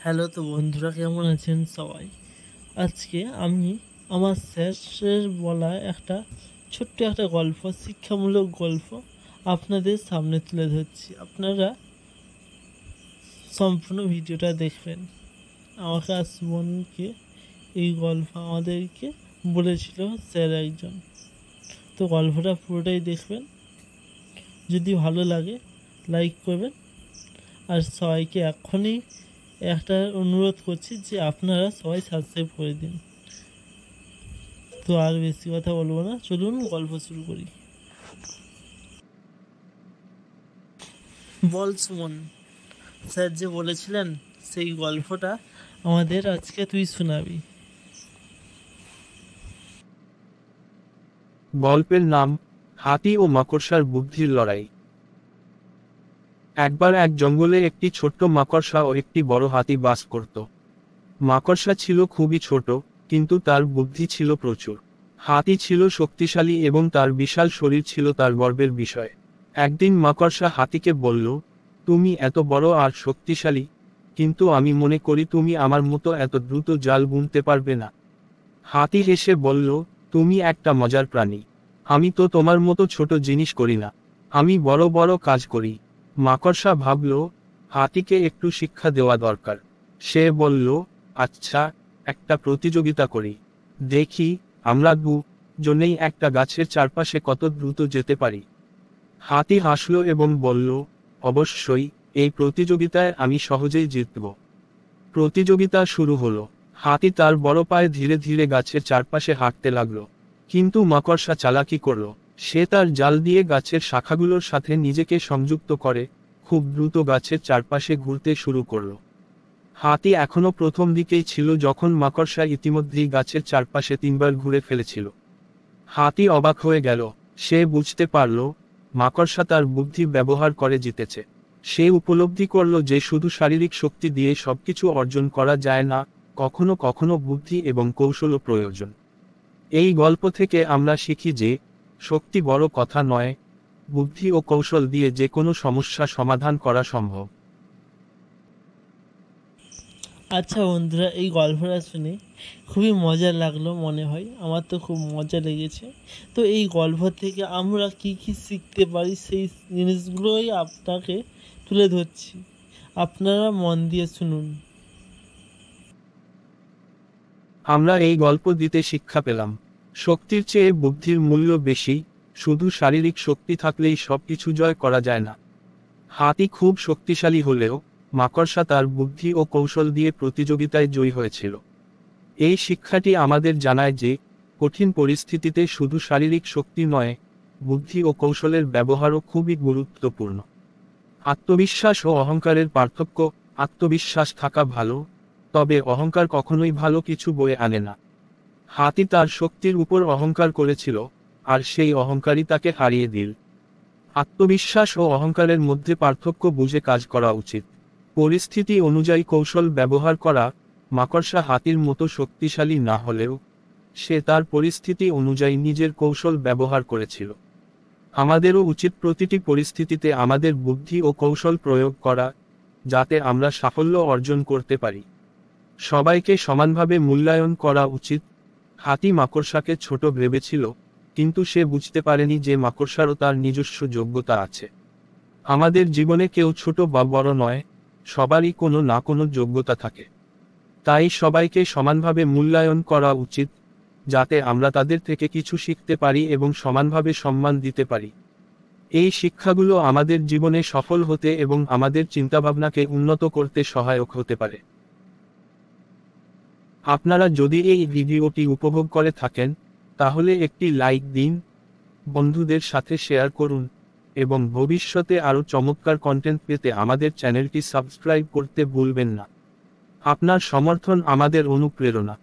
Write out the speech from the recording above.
Hello, তো বন্ধুরা কেমন আছেন সবাই? আজকে আমি আমার স্যারের বলা একটা ছোট্ট একটা গল্প, শিক্ষামূলক গল্প আপনাদের সামনে তুলে ধরছি। আপনারা সম্পূর্ণ ভিডিওটা দেখবেন। আমাকে আর সুমনকে এই গল্প আমাদেরকে বলেছিল স্যার একজন। তো গল্পটা পুরোটাই দেখবেন। যদি ভালো লাগে লাইক করবেন, আর সবাইকে এখনই একটা অনুরোধ করছি যে আপনারা সবাই সাবস্ক্রাইব করে দিন। তো আর বেশি কথা বলবো না, চলুন গল্প শুরু করি। বল সুমন, স্যার যে বলেছিলেন সেই গল্পটা আমাদের আজকে তুই শোনাবি। গল্পের নাম হাতি ও মাকড়সার বুদ্ধির লড়াই। একবার এক জঙ্গলে একটি ছোট্ট মাকড়সা ও একটি বড় হাতি বাস করত। মাকড়সা ছিল খুবই ছোট, কিন্তু তার বুদ্ধি ছিল প্রচুর। হাতি ছিল শক্তিশালী এবং তার বিশাল শরীর ছিল তার গর্বের বিষয়। একদিন মাকড়সা হাতিকে বলল, তুমি এত বড় আর শক্তিশালী, কিন্তু আমি মনে করি তুমি আমার মতো এত দ্রুত জাল বুনতে পারবে না। হাতি হেসে বলল, তুমি একটা মজার প্রাণী। আমি তো তোমার মতো ছোট জিনিস করি না, আমি বড় বড় কাজ করি। মাকড়সা ভাবল, হাতিকে একটু শিক্ষা দেওয়া দরকার। সে বলল, আচ্ছা, একটা প্রতিযোগিতা করি, দেখি আমরা দুজনেই একটা গাছের চারপাশে কত দ্রুত যেতে পারি। হাতি হাসল এবং বলল, অবশ্যই, এই প্রতিযোগিতায় আমি সহজেই জিতব। প্রতিযোগিতা শুরু হলো। হাতি তার বড় পায়ে ধীরে ধীরে গাছের চারপাশে হাঁটতে লাগলো। কিন্তু মাকড়সা চালাকি করলো। সে তার জাল দিয়ে গাছের শাখাগুলোর সাথে নিজেকে সংযুক্ত করে খুব দ্রুত গাছের চারপাশে ঘুরতে শুরু করলো। হাতি এখনো প্রথম দিকেই ছিল যখন মাকড়সা ইতিমধ্যেই গাছের চারপাশে 3বার ঘুরে ফেলেছিল। হাতি অবাক হয়ে গেল। সে বুঝতে পারল, মাকড়সা তার বুদ্ধি ব্যবহার করে জিতেছে। সে উপলব্ধি করল যে শুধু শারীরিক শক্তি দিয়ে সবকিছু অর্জন করা যায় না, কখনো কখনো বুদ্ধি এবং কৌশলও প্রয়োজন। এই গল্প থেকে আমরা শিখি যে শক্তি বড় কথা নয়, বুদ্ধি ও কৌশল দিয়ে যে কোনো সমস্যা সমাধান করা সম্ভব। আচ্ছা বন্ধুরা, এই গল্পটা শুনে খুবই মজা লাগলো, মনে হয় আমার তো খুব মজা লেগেছে। তো এই গল্প থেকে আমরা কি কি শিখতে পারি সেই জিনিসগুলোই আপনাকে তুলে ধরছি, আপনারা মন দিয়ে শুনুন। আমরা এই গল্প দিতে শিক্ষা পেলাম, শক্তির চেয়ে বুদ্ধির মূল্য বেশি। শুধু শারীরিক শক্তি থাকলেই সবকিছু জয় করা যায় না। হাতি খুব শক্তিশালী হলেও মাকড়সা তার বুদ্ধি ও কৌশল দিয়ে প্রতিযোগিতায় জয়ী হয়েছিল। এই শিক্ষাটি আমাদের জানায় যে কঠিন পরিস্থিতিতে শুধু শারীরিক শক্তি নয়, বুদ্ধি ও কৌশলের ব্যবহারও খুবই গুরুত্বপূর্ণ। আত্মবিশ্বাস ও অহংকারের পার্থক্য। আত্মবিশ্বাস থাকা ভালো, তবে অহংকার কখনোই ভালো কিছু বয়ে আনে না। হাতি তার শক্তির উপর অহংকার করেছিল, আর সেই অহংকারই তাকে হারিয়ে দিল। আত্মবিশ্বাস ও অহংকারের মধ্যে পার্থক্য বুঝে কাজ করা উচিত। পরিস্থিতি অনুযায়ী কৌশল ব্যবহার করা। মাকড়সা হাতির মতো শক্তিশালী না হলেও সে তার পরিস্থিতি অনুযায়ী নিজের কৌশল ব্যবহার করেছিল। আমাদেরও উচিত প্রতিটি পরিস্থিতিতে আমাদের বুদ্ধি ও কৌশল প্রয়োগ করা, যাতে আমরা সাফল্য অর্জন করতে পারি। সবাইকে সমানভাবে মূল্যায়ন করা উচিত। হাতি মাকড়সাকে ছোট ভেবেছিল, কিন্তু সে বুঝতে পারেনি যে মাকড়সারও তার নিজস্ব যোগ্যতা আছে। আমাদের জীবনে কেউ ছোট বা বড় নয়, সবারই কোনো না কোনো যোগ্যতা থাকে। তাই সবাইকে সমানভাবে মূল্যায়ন করা উচিত, যাতে আমরা তাদের থেকে কিছু শিখতে পারি এবং সমানভাবে সম্মান দিতে পারি। এই শিক্ষাগুলো আমাদের জীবনে সফল হতে এবং আমাদের চিন্তাভাবনাকে উন্নত করতে সহায়ক হতে পারে। আপনারা যদি এই ভিডিওটি উপভোগ করে থাকেন, তাহলে একটি লাইক দিন, বন্ধুদের সাথে শেয়ার করুন, এবং ভবিষ্যতে আরও চমৎকার কন্টেন্ট পেতে আমাদের চ্যানেলটি সাবস্ক্রাইব করতে ভুলবেন না। আপনার সমর্থন আমাদের অনুপ্রেরণা।